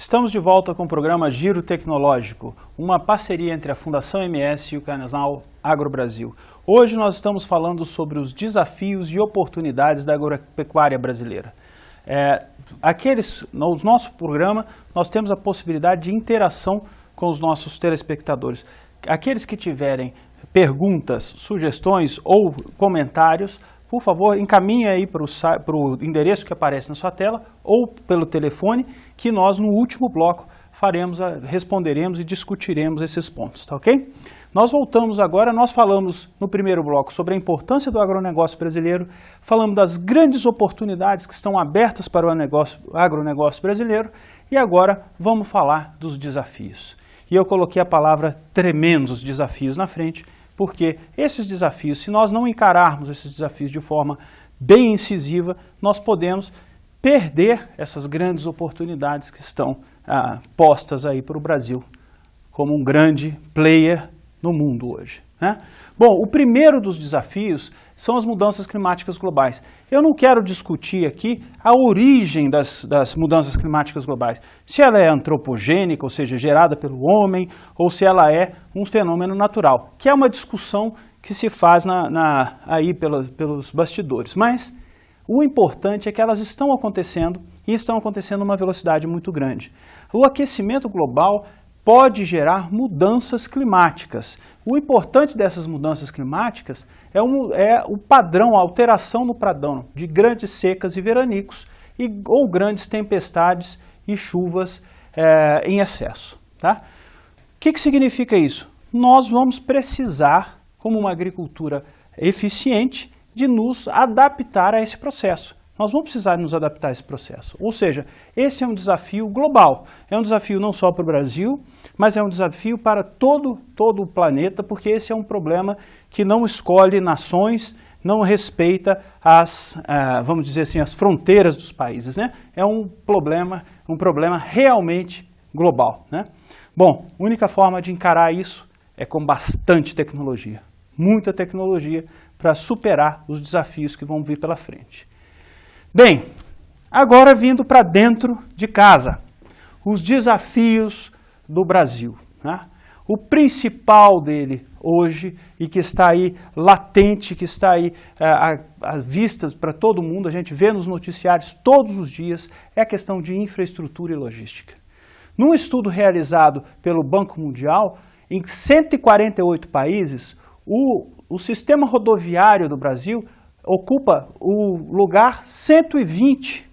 Estamos de volta com o programa Giro Tecnológico, uma parceria entre a Fundação MS e o canal AgroBrasil. Hoje nós estamos falando sobre os desafios e oportunidades da agropecuária brasileira. No nosso programa, nós temos a possibilidade de interação com os nossos telespectadores. Aqueles que tiverem perguntas, sugestões ou comentários, por favor, encaminhe aí para o endereço que aparece na sua tela ou pelo telefone, que nós no último bloco responderemos e discutiremos esses pontos, tá ok? Nós voltamos agora, nós falamos no primeiro bloco sobre a importância do agronegócio brasileiro, falamos das grandes oportunidades que estão abertas para o agronegócio brasileiro e agora vamos falar dos desafios. E eu coloquei a palavra tremendos desafios na frente, porque esses desafios, se nós não encararmos esses desafios de forma bem incisiva, nós podemos perder essas grandes oportunidades que estão postas aí para o Brasil como um grande player no mundo hoje, né? Bom, o primeiro dos desafios são as mudanças climáticas globais. Eu não quero discutir aqui a origem das mudanças climáticas globais, se ela é antropogênica, ou seja, gerada pelo homem, ou se ela é um fenômeno natural, que é uma discussão que se faz aí pelos bastidores. Mas o importante é que elas estão acontecendo e estão acontecendo a uma velocidade muito grande. O aquecimento global pode gerar mudanças climáticas. O importante dessas mudanças climáticas é o padrão, a alteração no padrão de grandes secas e veranicos ou grandes tempestades e chuvas em excesso. Tá? O que significa isso? Nós vamos precisar, como uma agricultura eficiente, de nos adaptar a esse processo. Nós vamos precisar nos adaptar a esse processo. Ou seja, esse é um desafio global. É um desafio não só para o Brasil, mas é um desafio para todo o planeta, porque esse é um problema que não escolhe nações, não respeita vamos dizer assim, as fronteiras dos países, né? É um problema realmente global, né? Bom, a única forma de encarar isso é com bastante tecnologia. Muita tecnologia para superar os desafios que vão vir pela frente. Bem, agora vindo para dentro de casa, os desafios do Brasil, né? O principal dele hoje, e que está aí latente, que está aí à vista para todo mundo, a gente vê nos noticiários todos os dias, é a questão de infraestrutura e logística. Num estudo realizado pelo Banco Mundial, em 148 países, o sistema rodoviário do Brasil ocupa o lugar 120,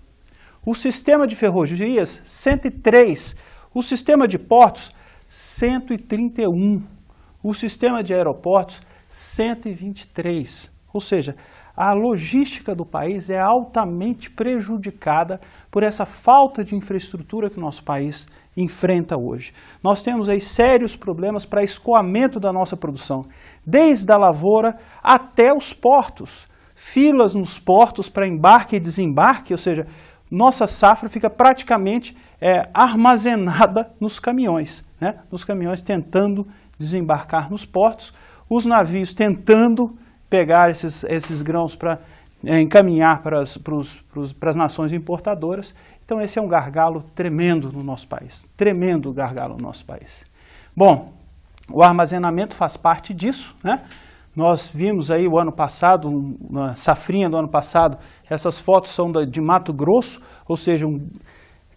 o sistema de ferrovias 103, o sistema de portos 131, o sistema de aeroportos 123. Ou seja, a logística do país é altamente prejudicada por essa falta de infraestrutura que o nosso país enfrenta hoje. Nós temos aí sérios problemas para escoamento da nossa produção, desde a lavoura até os portos. Filas nos portos para embarque e desembarque, ou seja, nossa safra fica praticamente armazenada nos caminhões, né? Nos caminhões tentando desembarcar nos portos, os navios tentando pegar esses grãos para encaminhar para as nações importadoras. Então esse é um gargalo tremendo no nosso país, tremendo gargalo no nosso país. Bom, o armazenamento faz parte disso, né? Nós vimos aí o ano passado, na safrinha do ano passado, essas fotos são de Mato Grosso, ou seja,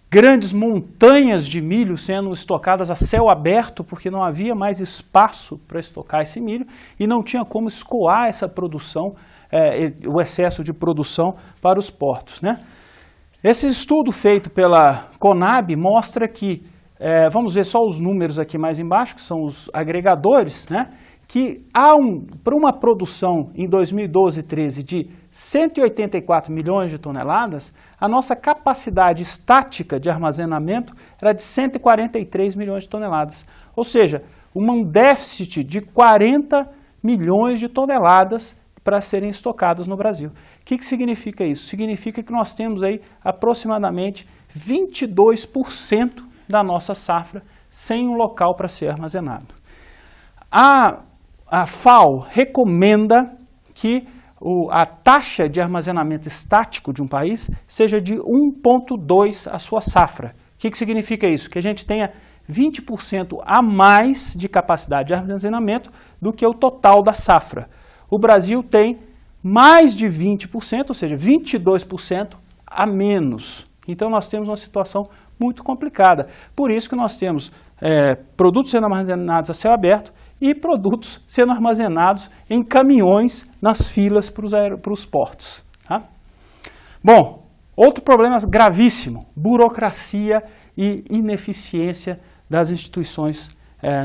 grandes montanhas de milho sendo estocadas a céu aberto, porque não havia mais espaço para estocar esse milho e não tinha como escoar essa produção, o excesso de produção para os portos, né? Esse estudo feito pela Conab mostra que, vamos ver só os números aqui mais embaixo, que são os agregadores, né? Que para uma produção em 2012 e 2013 de 184 milhões de toneladas, a nossa capacidade estática de armazenamento era de 143 milhões de toneladas. Ou seja, um déficit de 40 milhões de toneladas para serem estocadas no Brasil. O que significa isso? Significa que nós temos aí aproximadamente 22% da nossa safra sem um local para ser armazenado. A FAO recomenda que a taxa de armazenamento estático de um país seja de 1,2 a sua safra, que significa isso? Que a gente tenha 20% a mais de capacidade de armazenamento do que o total da safra. O Brasil tem mais de 20%, ou seja, 22% a menos. Então nós temos uma situação muito complicada. Por isso que nós temos produtos sendo armazenados a céu aberto e produtos sendo armazenados em caminhões nas filas para os portos. Tá? Bom, outro problema gravíssimo, burocracia e ineficiência das instituições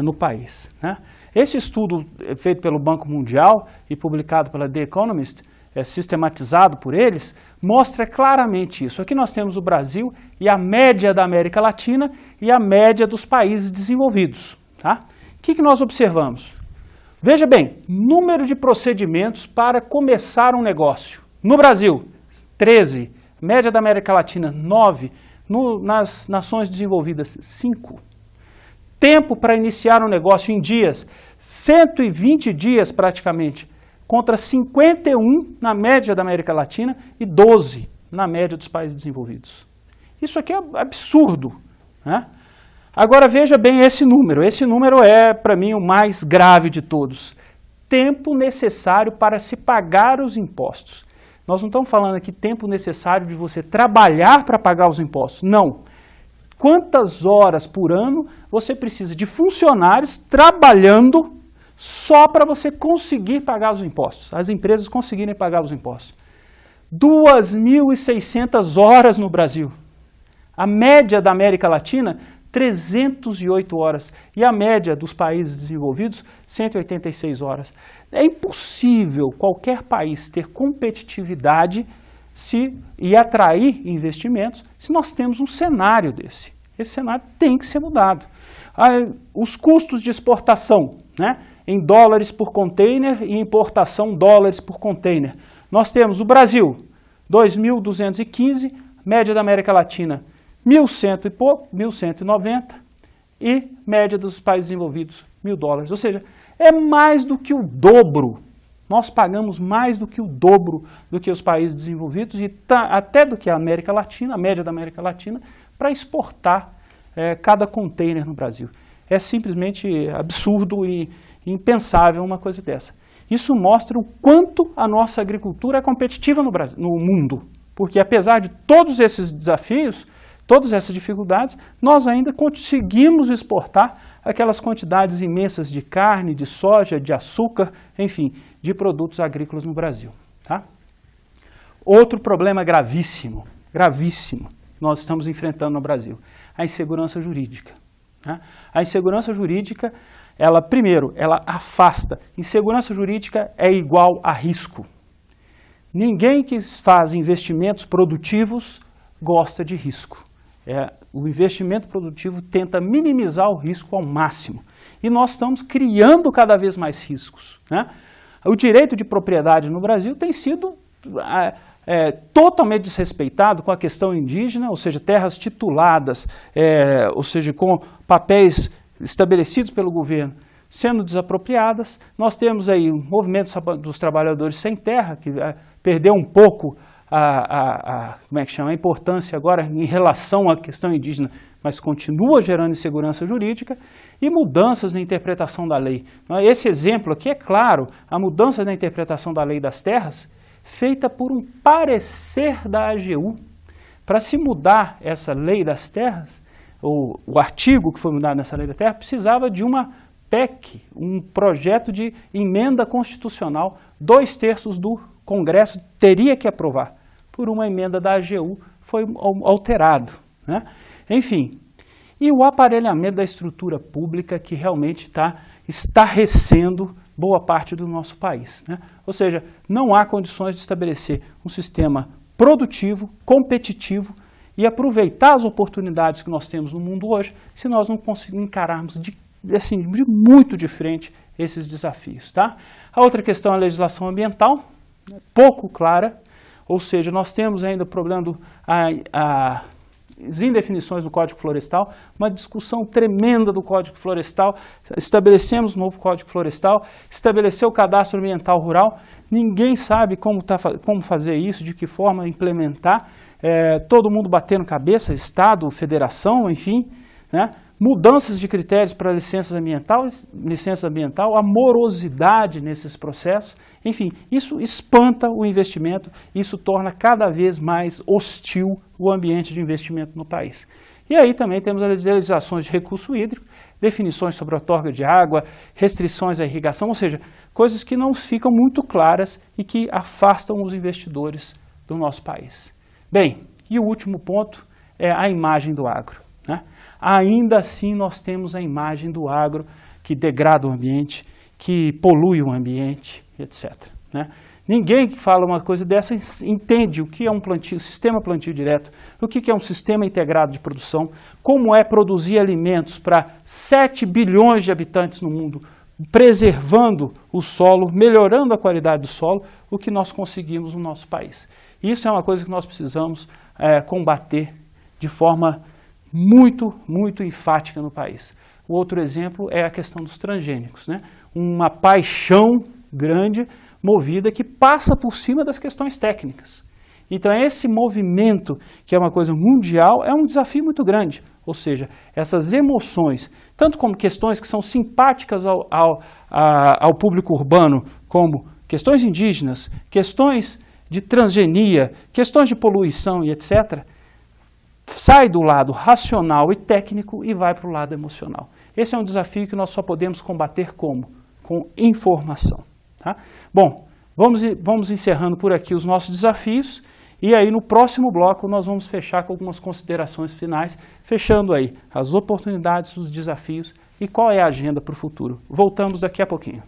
no país. Né? Esse estudo feito pelo Banco Mundial e publicado pela The Economist, sistematizado por eles, mostra claramente isso. Aqui nós temos o Brasil e a média da América Latina e a média dos países desenvolvidos. Tá? O que nós observamos? Veja bem, número de procedimentos para começar um negócio. No Brasil, 13. Média da América Latina, 9. Nas nações desenvolvidas, 5. Tempo para iniciar um negócio em dias, 120 dias praticamente, contra 51 na média da América Latina e 12 na média dos países desenvolvidos. Isso aqui é absurdo. Né? Agora veja bem esse número é para mim o mais grave de todos. Tempo necessário para se pagar os impostos. Nós não estamos falando aqui tempo necessário de você trabalhar para pagar os impostos, não. Quantas horas por ano você precisa de funcionários trabalhando só para você conseguir pagar os impostos, as empresas conseguirem pagar os impostos. 2.600 horas no Brasil. A média da América Latina, 308 horas. E a média dos países desenvolvidos, 186 horas. É impossível qualquer país ter competitividade e atrair investimentos se nós temos um cenário desse. Esse cenário tem que ser mudado. Os custos de exportação, né, em dólares por container e importação dólares por container. Nós temos o Brasil, 2.215, média da América Latina, 1.100 e pouco, 1.190 e média dos países desenvolvidos, $1.000. Ou seja, é mais do que o dobro. Nós pagamos mais do que o dobro do que os países desenvolvidos e até do que a América Latina, a média da América Latina, para exportar cada container no Brasil. É simplesmente absurdo e impensável uma coisa dessa. Isso mostra o quanto a nossa agricultura é competitiva no Brasil, no mundo. Porque apesar de todos esses desafios, todas essas dificuldades, nós ainda conseguimos exportar aquelas quantidades imensas de carne, de soja, de açúcar, enfim, de produtos agrícolas no Brasil. Tá? Outro problema gravíssimo, nós estamos enfrentando no Brasil, a insegurança jurídica. Tá? A insegurança jurídica, primeiro, ela afasta. Insegurança jurídica é igual a risco. Ninguém que faz investimentos produtivos gosta de risco. O investimento produtivo tenta minimizar o risco ao máximo. E nós estamos criando cada vez mais riscos. Né? O direito de propriedade no Brasil tem sido totalmente desrespeitado com a questão indígena, ou seja, terras tituladas, ou seja, com papéis estabelecidos pelo governo sendo desapropriadas. Nós temos aí o movimento dos trabalhadores sem terra, que perdeu um pouco a importância agora em relação à questão indígena, mas continua gerando insegurança jurídica e mudanças na interpretação da lei. Esse exemplo aqui é claro, a mudança na interpretação da lei das terras, feita por um parecer da AGU. Para se mudar essa lei das terras, o artigo que foi mudado nessa lei da terra, precisava de uma PEC, um projeto de emenda constitucional, 2/3 do Congresso teria que aprovar. Por uma emenda da AGU foi alterado. Né? Enfim, e o aparelhamento da estrutura pública que realmente está estarrecendo boa parte do nosso país. Né? Ou seja, não há condições de estabelecer um sistema produtivo, competitivo e aproveitar as oportunidades que nós temos no mundo hoje se nós não conseguirmos encararmos de muito de frente esses desafios. Tá? A outra questão é a legislação ambiental, pouco clara, ou seja, nós temos ainda o problema indefinições no Código Florestal, uma discussão tremenda do Código Florestal, estabelecemos um novo Código Florestal, estabeleceu o cadastro ambiental rural, ninguém sabe como fazer isso, de que forma implementar, todo mundo batendo cabeça, Estado, Federação, enfim, né? Mudanças de critérios para licença ambiental, a morosidade nesses processos, enfim, isso espanta o investimento, isso torna cada vez mais hostil o ambiente de investimento no país. E aí também temos as legislações de recurso hídrico, definições sobre a outorga de água, restrições à irrigação, ou seja, coisas que não ficam muito claras e que afastam os investidores do nosso país. Bem, e o último ponto é a imagem do agro, né? Ainda assim nós temos a imagem do agro que degrada o ambiente, que polui o ambiente, etc., né? Ninguém que fala uma coisa dessa entende o que é um sistema plantio direto, o que é um sistema integrado de produção, como é produzir alimentos para 7 bilhões de habitantes no mundo, preservando o solo, melhorando a qualidade do solo, o que nós conseguimos no nosso país. Isso é uma coisa que nós precisamos combater de forma muito, muito enfática no país. O outro exemplo é a questão dos transgênicos, né? Uma paixão grande movida que passa por cima das questões técnicas. Então esse movimento, que é uma coisa mundial, é um desafio muito grande. Ou seja, essas emoções, tanto como questões que são simpáticas ao público urbano, como questões indígenas, questões de transgenia, questões de poluição e etc., sai do lado racional e técnico e vai para o lado emocional. Esse é um desafio que nós só podemos combater como? Com informação. Tá? Bom, vamos encerrando por aqui os nossos desafios e aí no próximo bloco nós vamos fechar com algumas considerações finais, fechando aí as oportunidades, os desafios e qual é a agenda para o futuro. Voltamos daqui a pouquinho.